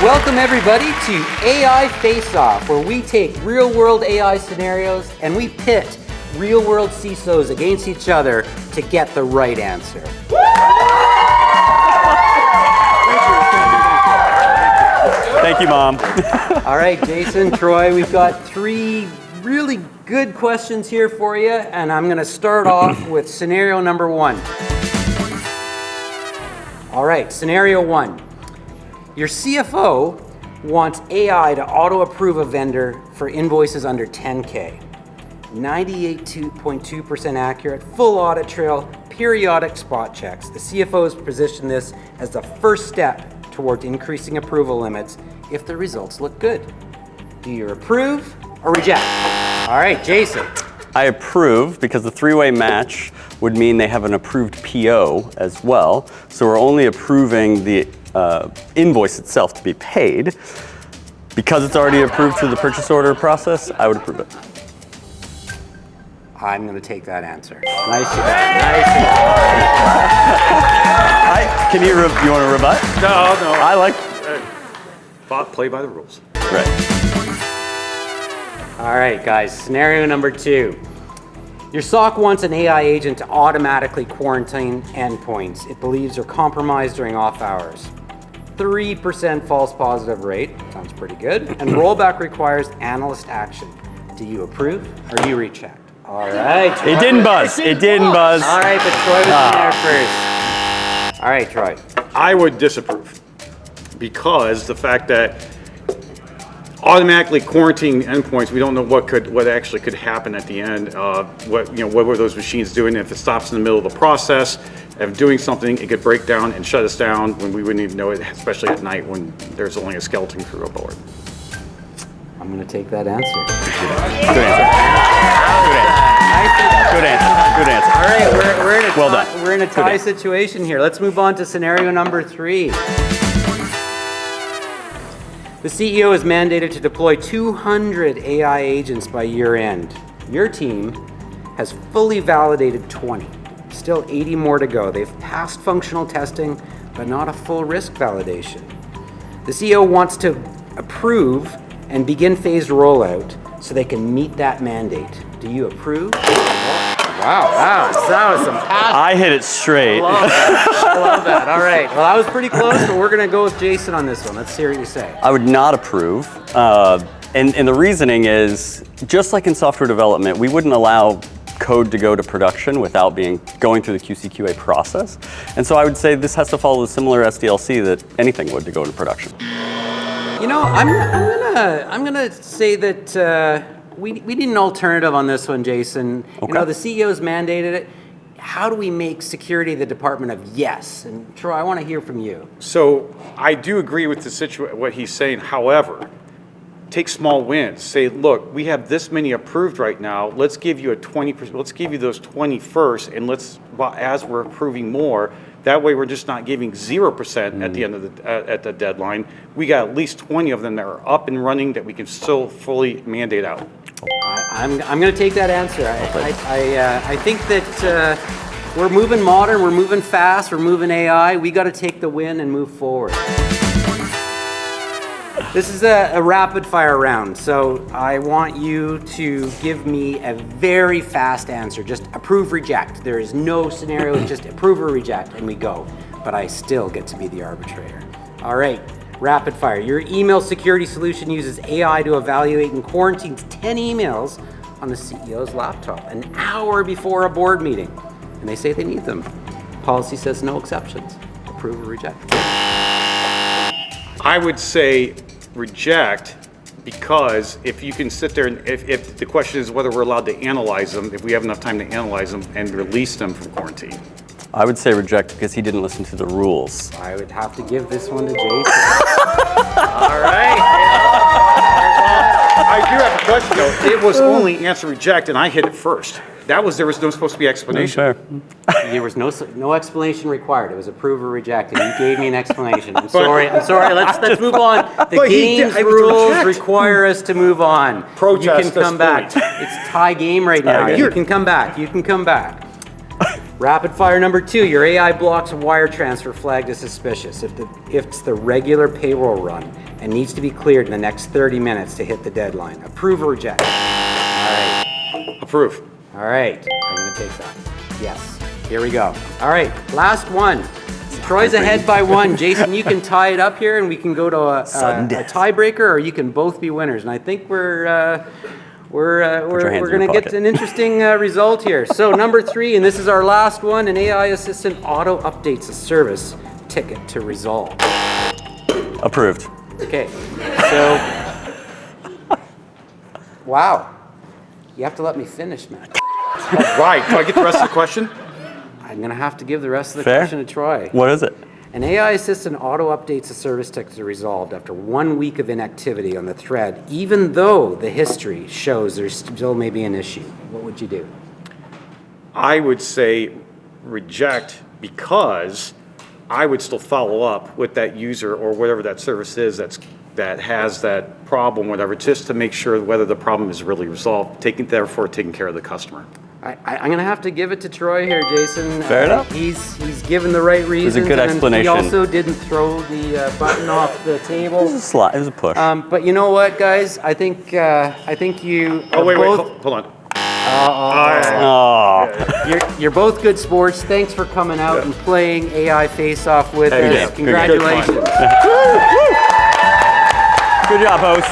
Welcome everybody to AI Face Off, where we take real-world AI scenarios and we pit real-world CISOs against each other to get the right answer. Thank you, Mom. All right, Jason, Troy, we've got 3 really good questions here for you, and I'm going to start off with scenario number 1. All right, scenario 1. Your CFO wants AI to auto-approve a vendor for invoices under 10K. 98.2% accurate, full audit trail, periodic spot checks. The CFO has positioned this as the first step toward increasing approval limits if the results look good. Do you approve or reject? All right, Jason. I approve because the 3-way match would mean they have an approved PO as well. So we're only approving the invoice itself to be paid. Because it's already approved through the purchase order process, I would approve it. I'm going to take that answer. Nice. You want to rebut? No. I like. Play by the rules. Right. All right, guys, scenario number 2. Your SOC wants an AI agent to automatically quarantine endpoints it believes are compromised during off hours. 3% false positive rate, sounds pretty good, and rollback requires analyst action. Do you approve or do you reject? All right. It didn't buzz. It didn't buzz. All right, but Troy was in there first. All right, Troy. I would disapprove because the fact that automatically quarantining endpoints, we don't know what actually could happen at the end. What were those machines doing? If it stops in the middle of the process of doing something, it could break down and shut us down when we wouldn't even know it, especially at night when there's only a skeleton crew aboard. I'm going to take that answer. Good answer. All right, we're in a tie Good situation here. Let's move on to scenario number 3. The CEO is mandated to deploy 200 AI agents by year end. Your team has fully validated 20. Still 80 more to go. They've passed functional testing, but not a full risk validation. The CEO wants to approve and begin phased rollout so they can meet that mandate. Do you approve? Wow, that was some passion. I hit it straight. I love that. All right. Well, that was pretty close, but we're going to go with Jason on this one. Let's hear what you say. I would not approve. And the reasoning is, just like in software development, we wouldn't allow code to go to production without going through the QC/QA process. And so I would say this has to follow the similar SDLC that anything would to go to production. You know, I'm gonna say that we need an alternative on this one, Jason. Okay. You know, the CEO's mandated it. How do we make security the department of yes? And Troy, I want to hear from you. So I do agree with what he's saying. However, take small wins. Say, look, we have this many approved right now. Let's give you 20%. Let's give you those 20 first, and as we're approving more. That way, we're just not giving 0% at the end of at the deadline. We got at least 20 of them that are up and running that we can still fully mandate out. I'm going to take that answer. I think that we're moving modern, we're moving fast, we're moving AI. We got to take the win and move forward. This is a rapid fire round, so I want you to give me a very fast answer. Just approve, reject. There is no scenario, just approve or reject, and we go. But I still get to be the arbitrator. All right, rapid fire. Your email security solution uses AI to evaluate and quarantines 10 emails on the CEO's laptop an hour before a board meeting. And they say they need them. Policy says no exceptions. Approve or reject. I would say reject, because if you can sit there and if the question is whether we're allowed to analyze them, if we have enough time to analyze them and release them from quarantine. I would say reject because he didn't listen to the rules. I would have to give this one to Jason. All right. I do have a question though. It was only answer reject, and I hit it first. There was no supposed to be explanation. There was no explanation required. It was approve or reject, and you gave me an explanation. I'm sorry. Let's move on. The game's rules require us to move on. Protest. You can come back. It's tie game right now. You can come back. Rapid fire number 2, your AI blocks a wire transfer flagged as suspicious if it's the regular payroll run and needs to be cleared in the next 30 minutes to hit the deadline. Approve or reject? All right. Approve. All right, I'm gonna take that. Yes, here we go. All right, last one. Troy's ahead by 1. Jason, you can tie it up here and we can go to a tiebreaker, or you can both be winners. And I think we're going to get an interesting result here. So number 3, and this is our last one, an AI assistant auto updates a service ticket to resolve. Approved. Okay, so, wow. You have to let me finish, man. Right, do I get the rest of the question? I'm going to have to give the rest of the Fair. question to Troy. What is it? An AI assistant auto updates a service ticket to resolved after 1 week of inactivity on the thread, even though the history shows there still may be an issue. What would you do? I would say reject, because I would still follow up with that user or whatever that service is that has that problem, whatever, just to make sure whether the problem is really resolved, therefore taking care of the customer. I'm going to have to give it to Troy here, Jason. Fair enough. He's given the right reasons. It was a good explanation. He also didn't throw the button off the table. It was a slide. It was a push. But you know what, guys? I think you. Oh, wait, both, hold on. You're both good sports. Thanks for coming out and playing AI Face-Off with us. Yeah. Congratulations. Good job, host.